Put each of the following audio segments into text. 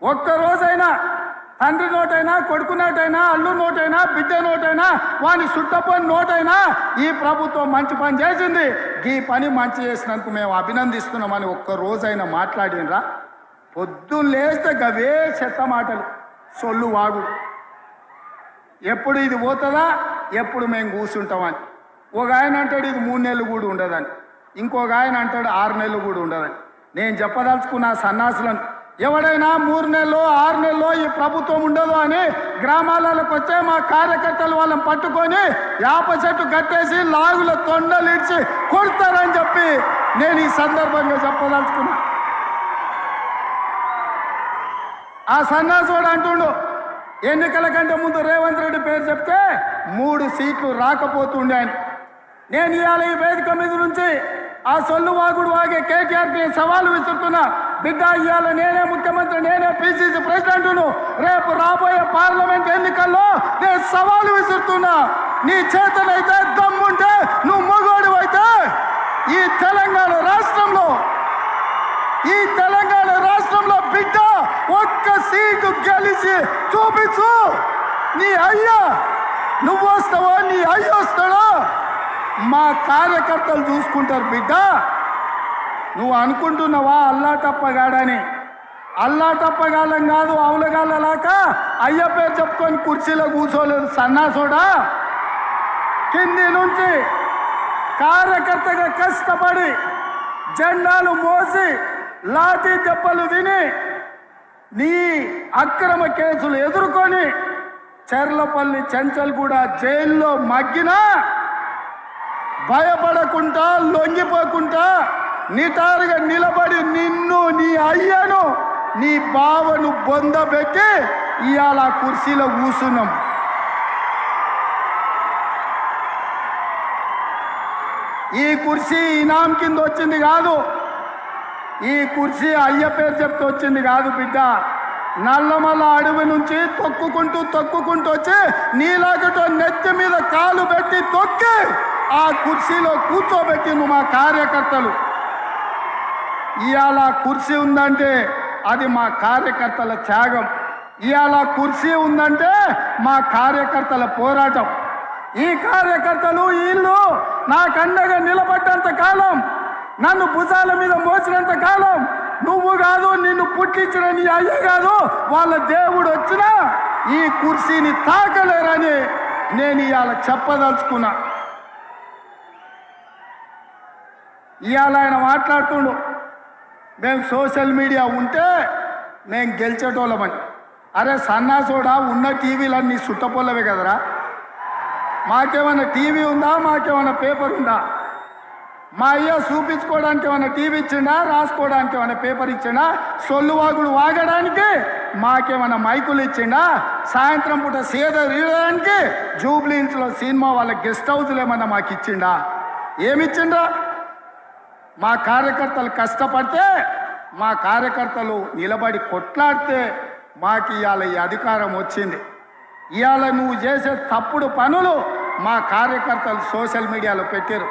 ఒక్క రోజైనా తండ్రి నోటైనా, కొడుకు నోటైనా, అల్లు నోటైనా, బిడ్డ నోటైనా, వాని సుట్టపోని నోటైనా ఈ ప్రభుత్వం మంచి పని చేసింది, ఈ పని మంచి చేసినందుకు మేము అభినందిస్తున్నామని ఒక్క రోజైనా మాట్లాడినరా? పొద్దున్న లేస్తే గవే చెత్త మాటలు, సొల్లు వాగుడు. ఎప్పుడు ఇది పోతుందా, ఎప్పుడు మేము కూర్చుంటామని. ఒక ఆయన అంటాడు ఇది 3 నెలలు కూడా ఉండదని, ఇంకొక ఆయన అంటాడు 6 నెలలు కూడా ఉండదని. నేను చెప్పదలుచుకున్న సన్నాసులను, ఎవడైనా 3 నెలలు 6 నెలలు ఈ ప్రభుత్వం ఉండదు అని గ్రామాలకు వచ్చే మా కార్యకర్తలు వాళ్ళని పట్టుకొని యాప చెట్టు కట్టేసి లాగుల తొండలు ఇడ్చి కొడతారని చెప్పి నేను ఈ సందర్భంగా చెప్పదలుచుకున్నా. ఆ సన్నాసుడు అంటుండు ఎన్నికల కంటే ముందు రేవంత్ రెడ్డి పేరు చెప్తే 3 సీట్లు రాకపోతుండే అని. నేను ఇవాళ ఈ వేదిక మీద నుంచి ఆ సొల్లు వాగుడు వాగే కేటీఆర్కి సవాలు విసురుతున్నా. బిడ్డ, ఇవాళ నేనే ముఖ్యమంత్రి, నేనే పిసిసి ప్రెసిడెంట్ను. రేపు రాబోయే పార్లమెంట్ ఎన్నికల్లో నేను సవాలు విసురుతున్నా. నీ చేతనైతే దమ్ముంటే, నువ్వు మొగోడు అయితే ఈ తెలంగాణ రాష్ట్రంలో బిడ్డ ఒక్క సీటు గెలిచి చూపించు. నీ అయ్యా నువ్వు వస్తావో, నీ అయ్య వస్తాడో మా కార్యకర్తలు చూసుకుంటారు. బిడ్డ, నువ్వు అనుకుంటున్నావా అల్లా తప్పగాడని? అల్లా తప్పగాలం కాదు, అవులగాళ్ళలాక అయ్య పేరు చెప్పుకొని కుర్చీలో కూర్చోలేదు సన్నాసోడా. కింది నుంచి కార్యకర్తగా కష్టపడి జెండాలు మోసి లాఠీ దెబ్బలు తిని నీ అక్రమ కేసులు ఎదుర్కొని చెర్లపల్లి చెంచల్గూడ జైల్లో మగ్గినా భయపడకుండా, లొంగిపోకుండా నిటారుగా నిలబడి నిన్ను, నీ అయ్యను, నీ బావను బొందబెట్టి ఇవాళ కుర్చీలో కూర్చున్నాం. ఈ కుర్చీ ఇనాం కింద వచ్చింది కాదు, ఈ కుర్చీ అయ్య పేరు చెప్తే వచ్చింది కాదు బిడ్డ. నల్లమల్ల అడవి నుంచి తొక్కుకుంటూ వచ్చి నీలాగటో నెత్తి మీద కాలు పెట్టి తొక్కి ఆ కుర్చీలో కూర్చోబెట్టింది మా కార్యకర్తలు. ఇవాళ కుర్చీ ఉందంటే అది మా కార్యకర్తల త్యాగం. ఇవాళ కుర్చీ ఉందంటే మా కార్యకర్తల పోరాటం. ఈ కార్యకర్తలు వీళ్ళు నాకు అండగా నిలబడ్డంత కాలం, నన్ను భుజాల మీద మోసినంత కాలం, నువ్వు కాదు, నిన్ను పుట్టించిన నీ అయ్య కాదు, వాళ్ళ దేవుడు వచ్చినా ఈ కుర్చీని తాకలేరని నేను ఇవాళ చెప్పదలుచుకున్నా. ఇవాళ ఆయన మాట్లాడుతుండు మేము సోషల్ మీడియా ఉంటే మేము గెలిచేటోళ్ళమని. అరే సన్నాసోడా, ఉన్న టీవీలన్నీ సుట్టపోలవే కదరా. మాకేమైనా టీవీ ఉందా, మాకేమైనా పేపర్ ఉందా? మా అయ్య చూపించుకోవడానికి ఏమైనా టీవీ ఇచ్చిండా, రాసుకోవడానికి ఏమైనా పేపర్ ఇచ్చిండా, సొల్లువాగుడు వాగడానికి మాకేమైనా మైకులు ఇచ్చిండా, సాయంత్రం పూట సేద తీయడానికి జూబ్లీహిల్స్లో సినిమా వాళ్ళ గెస్ట్ హౌస్లు ఏమన్నా మాకు ఇచ్చిండా? ఏమిచ్చిండా? మా కార్యకర్తలు కష్టపడితే, మా కార్యకర్తలు నిలబడి కొట్లాడితే మాకు ఇవాళ ఈ అధికారం వచ్చింది. ఇవాళ నువ్వు చేసే తప్పుడు పనులు మా కార్యకర్తలు సోషల్ మీడియాలో పెట్టారు.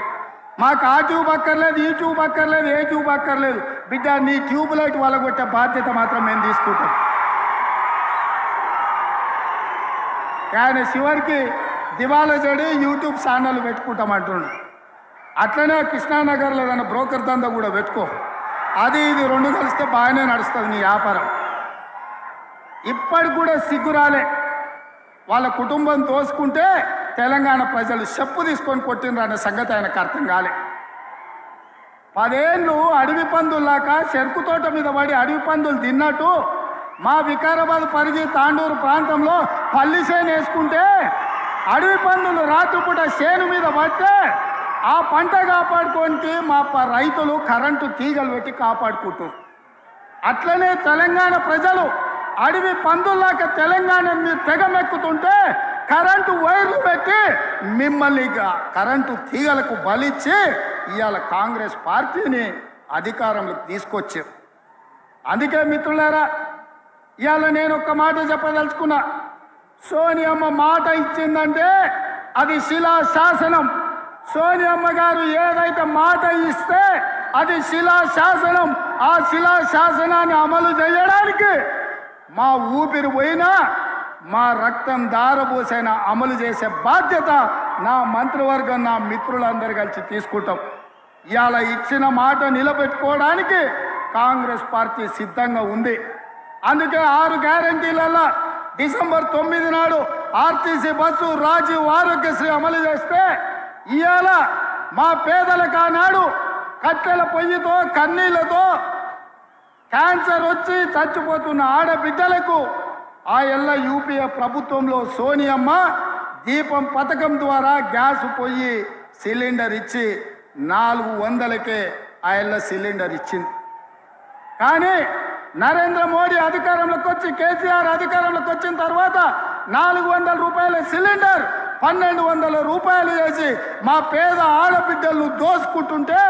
మాకు ఆ ట్యూబ్ అక్కర్లేదు, ఈ ట్యూబ్ అక్కర్లేదు, ఏ ట్యూబ్ అక్కర్లేదు. బిడ్డ, నీ ట్యూబ్ లైట్ వలగొట్టే బాధ్యత మాత్రం మేము తీసుకుంటాం. ఆయన చివరికి దివాలా చెడి యూట్యూబ్ ఛానల్ పెట్టుకుంటామంటుండు. అట్లనే కృష్ణానగర్లో ఏదైనా బ్రోకర్ దందా కూడా పెట్టుకో. అది ఇది 2 కలిస్తే బాగానే నడుస్తుంది నీ వ్యాపారం. ఇప్పటికి కూడా సిగ్గురాలే. వాళ్ళ కుటుంబం తోసుకుంటే తెలంగాణ ప్రజలు చెప్పు తీసుకొని కొట్టినరు అనే సంగతి ఆయనకు అర్థం కాలే. 10 ఏళ్ళు అడవి పందుల్లాక చెరుకు తోట మీద పడి అడవి పందులు తిన్నట్టు మా వికారాబాద్ పరిధి తాండూరు ప్రాంతంలో పల్లి చేను వేసుకుంటే అడవి పందులు రాత్రిపూట చేను మీద పడితే ఆ పంట కాపాడుకోనికి మా రైతులు కరెంటు తీగలు పెట్టి కాపాడుకుంటారు. అట్లనే తెలంగాణ ప్రజలు అడవి పందుల్లాక తెలంగాణ మీరు తెగమెక్కుతుంటే కరెంటు వైర్లు పెట్టి మిమ్మల్ని కరెంటు తీగలకు బలిచ్చి ఇవాళ కాంగ్రెస్ పార్టీని అధికారంలోకి తీసుకొచ్చారు. అందుకే మిత్రులారా, ఇవాళ నేను ఒక మాట చెప్పదలుచుకున్నా. సోనియమ్మ మాట ఇచ్చిందంటే అది శిలాశాసనం. సోనియమ్మ గారు ఏదైతే మాట ఇస్తే అది శిలాశాసనం. ఆ శిలాశాసనాన్ని అమలు చేయడానికి మా ఊపిరి పోయినా మా రక్తం దారబోసైనా అమలు చేసే బాధ్యత నా మంత్రివర్గం నా మిత్రులందరూ కలిసి తీసుకుంటాం. ఇవాళ ఇచ్చిన మాట నిలబెట్టుకోవడానికి కాంగ్రెస్ పార్టీ సిద్ధంగా ఉంది. అందుకే 6 గ్యారంటీలలో డిసెంబర్ 9 నాడు ఆర్టీసీ బస్సు, రాజీవ్ ఆరోగ్యశ్రీ అమలు చేస్తే ఇవాళ మా పేదలకు ఆనాడు కట్టెల పొయ్యితో కన్నీళ్లతో క్యాన్సర్ వచ్చి చచ్చిపోతున్న ఆడబిడ్డలకు ఆ ఎల్ల యూపీఏ ప్రభుత్వంలో సోనియమ్మ దీపం పథకం ద్వారా గ్యాస్ పొయ్యి సిలిండర్ ఇచ్చి 400కే ఆ ఎల్ల సిలిండర్ ఇచ్చింది. కానీ నరేంద్ర మోడీ అధికారంలోకి వచ్చి కేసీఆర్ అధికారంలోకి వచ్చిన తర్వాత 400 రూపాయల సిలిండర్ 1200 రూపాయలు చేసి మా పేద ఆడబిడ్డలను దోసుకుంటుంటే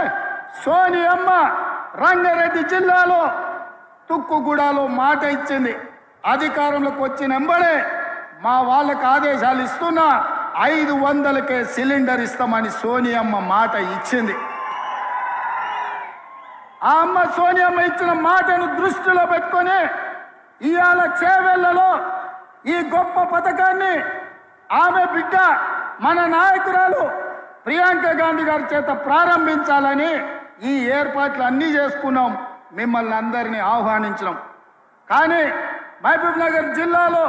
సోనియమ్మ రంగారెడ్డి జిల్లాలో తుక్కుగూడలో మాట ఇచ్చింది. అధికారంలోకి వచ్చిన వెంబడే మా వాళ్ళకి ఆదేశాలు ఇస్తున్నా 500కే సిలిండర్ ఇస్తామని సోనియమ్మ మాట ఇచ్చింది. ఆ అమ్మ సోనియమ్మ ఇచ్చిన మాటను దృష్టిలో పెట్టుకొని ఇవాళ చేవెళ్లలో ఈ గొప్ప పథకాన్ని ఆమె బిడ్డ మన నాయకురాలు ప్రియాంక గాంధీ గారి చేత ప్రారంభించాలని ఈ ఏర్పాట్లు అన్నీ చేసుకున్నాం. మిమ్మల్ని అందరినీ ఆహ్వానించినాం. కానీ మహబూబ్ నగర్ జిల్లాలో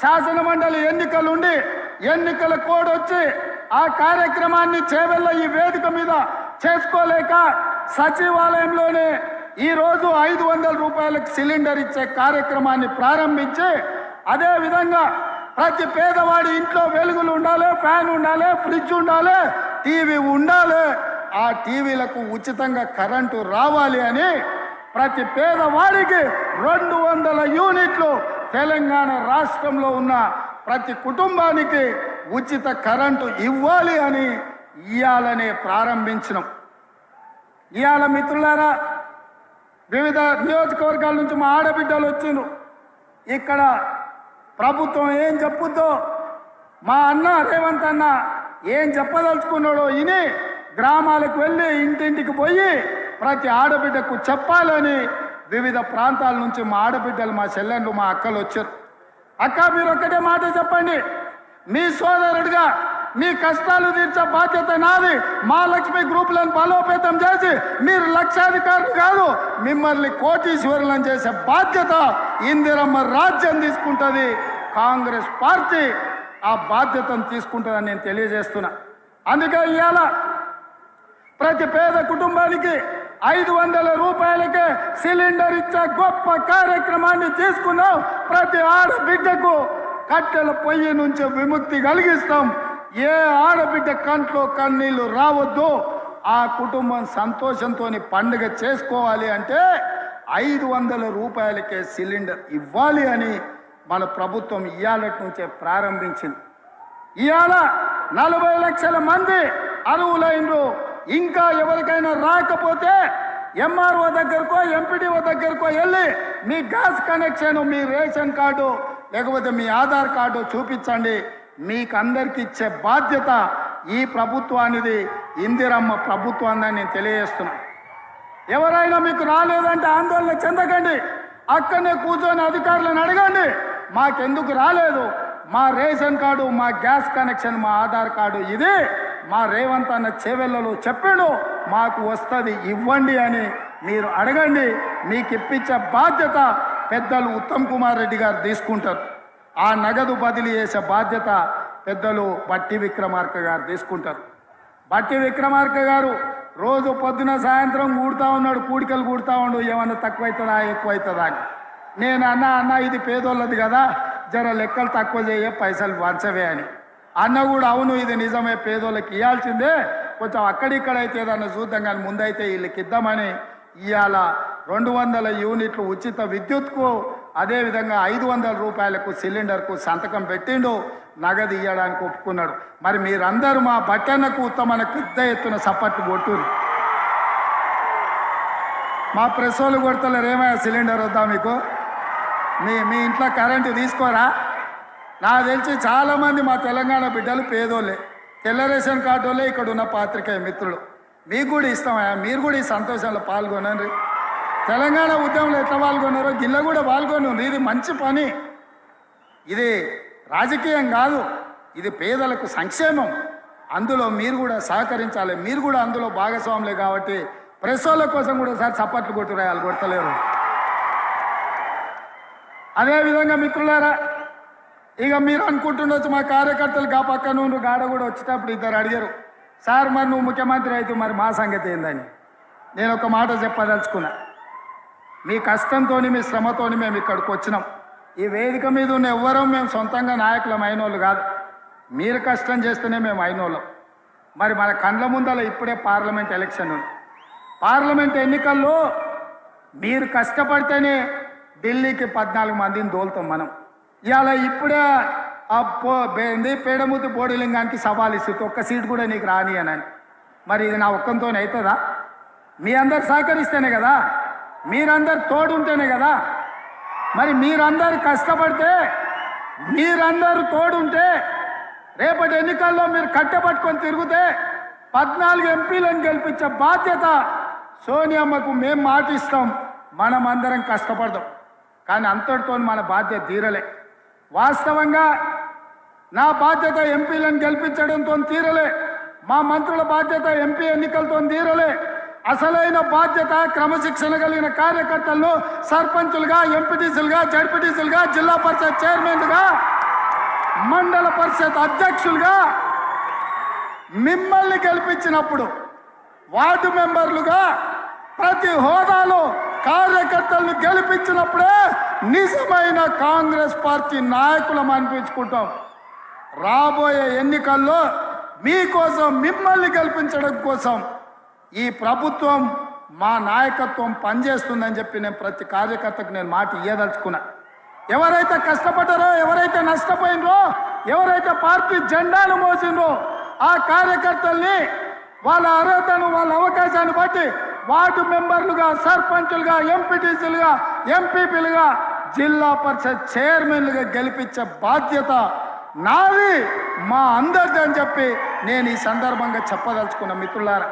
శాసన మండలి ఎన్నికలుండి ఎన్నికల కోడ్ వచ్చి ఆ కార్యక్రమాన్ని చేవెళ్ళ ఈ వేదిక మీద చేసుకోలేక సచివాలయంలోనే ఈరోజు 500 రూపాయలకు సిలిండర్ ఇచ్చే కార్యక్రమాన్ని ప్రారంభించి అదేవిధంగా ప్రతి పేదవాడి ఇంట్లో వెలుగులు ఉండాలి, ఫ్యాన్ ఉండాలి, ఫ్రిడ్జ్ ఉండాలి, టీవీ ఉండాలి, ఆ టీవీలకు ఉచితంగా కరెంటు రావాలి అని ప్రతి పేదవాడికి 200 యూనిట్లు తెలంగాణ రాష్ట్రంలో ఉన్న ప్రతి కుటుంబానికి ఉచిత కరెంటు ఇవ్వాలి అని ఇయాలనే ప్రారంభించినాం. ఇవాళ మిత్రులారా వివిధ నియోజకవర్గాల నుంచి మా ఆడబిడ్డలు వచ్చిండ్రు. ఇక్కడ ప్రభుత్వం ఏం చెప్పుద్దో మా అన్న రేవంత్ అన్న ఏం చెప్పదలుచుకున్నాడో ఇని గ్రామాలకు వెళ్ళి ఇంటింటికి పోయి ప్రతి ఆడబిడ్డకు చెప్పాలని వివిధ ప్రాంతాల నుంచి మా ఆడబిడ్డలు, మా చెల్లెళ్ళు, మా అక్కలు వచ్చారు. అక్క మీరు ఒక్కటే మాట చెప్పండి, మీ సోదరుడిగా మీ కష్టాలు తీర్చే బాధ్యత నాది. మా లక్ష్మి గ్రూపులను బలోపేతం చేసి మీరు లక్షాధికారులు కాదు, మిమ్మల్ని కోటీశ్వరులను చేసే బాధ్యత ఇందిరమ్మ రాజ్యం తీసుకుంటుంది. కాంగ్రెస్ పార్టీ ఆ బాధ్యతను తీసుకుంటుందని నేను తెలియజేస్తున్నా. అందుకే ఇవాళ ప్రతి పేద కుటుంబానికి 500 రూపాయలకే సిలిండర్ ఇచ్చే గొప్ప కార్యక్రమాన్ని తీసుకున్నాం. ప్రతి ఆడబిడ్డకు కట్టెల పొయ్యి నుంచి విముక్తి కలిగిస్తాం. ఏ ఆడబిడ్డ కంట్లో కన్నీళ్లు రావద్దు, ఆ కుటుంబం సంతోషంతో పండుగ చేసుకోవాలి అంటే 500 రూపాయలకే సిలిండర్ ఇవ్వాలి అని మన ప్రభుత్వం ఇవాళటి నుంచే ప్రారంభించింది. ఇవాళ 40 లక్షల మంది అర్హులైనరు. ఇంకా ఎవరికైనా రాకపోతే ఎంఆర్ఓ దగ్గరకో ఎంపీడీఓ దగ్గరకో వెళ్ళి మీ గ్యాస్ కనెక్షన్, మీ రేషన్ కార్డు లేకపోతే మీ ఆధార్ కార్డు చూపించండి. మీకు అందరికి ఇచ్చే బాధ్యత ఈ ప్రభుత్వానిది, ఇందిరమ్మ ప్రభుత్వాన్ని నేను తెలియజేస్తున్నా. ఎవరైనా మీకు రాలేదంటే ఆందోళన చెందకండి, అక్కడనే కూర్చొని అధికారులను అడగండి, మాకెందుకు రాలేదు, మా రేషన్ కార్డు, మా గ్యాస్ కనెక్షన్, మా ఆధార్ కార్డు ఇది మా రేవంత్ అన్న చేవెళ్ళలో చెప్పాడు, మాకు వస్తుంది ఇవ్వండి అని మీరు అడగండి. మీకు ఇప్పించే బాధ్యత పెద్దలు ఉత్తమ్ కుమార్ రెడ్డి గారు తీసుకుంటారు. ఆ నగదు బదిలీ చేసే బాధ్యత పెద్దలు బట్టి విక్రమార్క గారు తీసుకుంటారు. బట్టి విక్రమార్క గారు రోజు పొద్దున సాయంత్రం కూడుతూ ఉన్నాడు, కూడికలు కూడుతూ ఉండు, ఏమన్నా తక్కువవుతుందా ఎక్కువవుతుందా అని. నేను అన్న ఇది పేదోళ్ళది కదా, జర లెక్కలు తక్కువ చేయ, పైసలు వంచవే అని. అన్న కూడా అవును ఇది నిజమే, పేదోళ్ళకి ఇవ్వాల్సిందే, కొంచెం అక్కడిక్కడైతే ఏదన్నా చూద్దాం కానీ ముందైతే వీళ్ళకి ఇద్దామని ఇవాళ 200 యూనిట్లు ఉచిత విద్యుత్కు, అదేవిధంగా 500 రూపాయలకు సిలిండర్కు సంతకం పెట్టిండు, నగదు ఇవ్వడానికి ఒప్పుకున్నాడు. మరి మీరందరూ మా బట్టన్నకు ఉత్తమన పెద్ద ఎత్తున సపోర్ట్ కొట్టురు. మా ప్రెస్ వాళ్ళు కొడతలేరు, ఏమైనా సిలిండర్ వద్దా మీకు, మీ ఇంట్లో కరెంటు తీసుకోరా? నాకు తెలిసి చాలామంది మా తెలంగాణ బిడ్డలు పేదోళ్ళే, తెల్ల రేషన్ కార్డు వాళ్ళే ఇక్కడ ఉన్న పాత్రికేయ మిత్రులు. మీకు కూడా ఇస్తామయ్యా, మీరు కూడా ఈ సంతోషంలో పాల్గొనండి. తెలంగాణ ఉద్యమంలో ఎట్లా పాల్గొన్నారో గిల్ల కూడా పాల్గొని ఉంది. ఇది మంచి పని, ఇది రాజకీయం కాదు, ఇది పేదలకు సంక్షేమం. అందులో మీరు కూడా సహకరించాలి, మీరు కూడా అందులో భాగస్వాములే. కాబట్టి ప్రెస్ వాళ్ళ కోసం కూడా సార్ చప్పట్లు కొట్టురాయాలి, కొట్టలేరు. అదేవిధంగా మిత్రులారా, ఇక మీరు అనుకుంటుండొచ్చు మా కార్యకర్తలు కా పక్క నుండి గాడ కూడా వచ్చేటప్పుడు ఇద్దరు అడిగారు, సార్ మరి నువ్వు ముఖ్యమంత్రి అయితే మరి మా సంగతి ఏందని. నేను ఒక మాట చెప్పదలుచుకున్నా, మీ కష్టంతో మీ శ్రమతో మేము ఇక్కడికి వచ్చినాం. ఈ వేదిక మీద ఉన్న ఎవ్వరూ మేము సొంతంగా నాయకులం అయినోళ్ళు కాదు, మీరు కష్టం చేస్తేనే మేము అయినోళ్ళం. మరి మన కండ్ల ముందల ఇప్పుడే పార్లమెంట్ ఎలక్షన్ ఉంది. పార్లమెంట్ ఎన్నికల్లో మీరు కష్టపడితేనే ఢిల్లీకి 14 మందిని దోలుతాం మనం. ఇవాళ ఇప్పుడే పేడమూతి బోడిలింగానికి సవాల్ ఇస్తుంది, ఒక్క సీట్ కూడా నీకు రాని అని. మరి ఇది నా ఒక్కంతో అవుతుందా? మీ అందరు సహకరిస్తేనే కదా, మీరందరు తోడుంటేనే కదా. మరి మీరందరు కష్టపడితే, మీరందరూ తోడుంటే, రేపటి ఎన్నికల్లో మీరు కట్టబట్టుకొని తిరిగితే 14 ఎంపీలను గెలిపించే బాధ్యత సోనియమ్మకు మేము మాటిస్తాం. మనం అందరం కష్టపడదాం. కానీ అంతటితో మన బాధ్యత తీరలే. వాస్తవంగా నా బాధ్యత ఎంపీలను గెలిపించడంతో తీరలే, మా మంత్రుల బాధ్యత ఎంపీ ఎన్నికలతో తీరలే. అసలైన బాధ్యత క్రమశిక్షణ కలిగిన కార్యకర్తలను సర్పంచులుగా, ఎంపీటీసీలుగా, జడ్పీటీసీలుగా, జిల్లా పరిషత్ చైర్మన్లుగా, మండల పరిషత్ అధ్యక్షులుగా మిమ్మల్ని గెలిపించినప్పుడు, వార్డు మెంబర్లుగా ప్రతి హోదాలో కార్యకర్తలను గెలిపించినప్పుడే నిజమైన కాంగ్రెస్ పార్టీ నాయకులం అనిపించుకుంటాం. రాబోయే ఎన్నికల్లో మీకోసం, మిమ్మల్ని గెలిపించడం కోసం ఈ ప్రభుత్వం, మా నాయకత్వం పనిచేస్తుందని చెప్పి నేను ప్రతి కార్యకర్తకు నేను మాట ఇయ్యదలుచుకున్నా. ఎవరైతే కష్టపడ్డారో, ఎవరైతే నష్టపోయినరో, ఎవరైతే పార్టీ జెండాను మోసిండ్రో ఆ కార్యకర్తల్ని వాళ్ళ అర్హతను, వాళ్ళ అవకాశాన్ని బట్టి వార్డు మెంబర్లుగా, సర్పంచులుగా, ఎంపీటీసీలుగా, ఎంపీపీలుగా, జిల్లా పరిషత్ చైర్మన్లుగా గెలిపించే బాధ్యత నాది, మా అందరిది అని చెప్పి నేను ఈ సందర్భంగా చెప్పదలుచుకున్న. మిత్రులారా,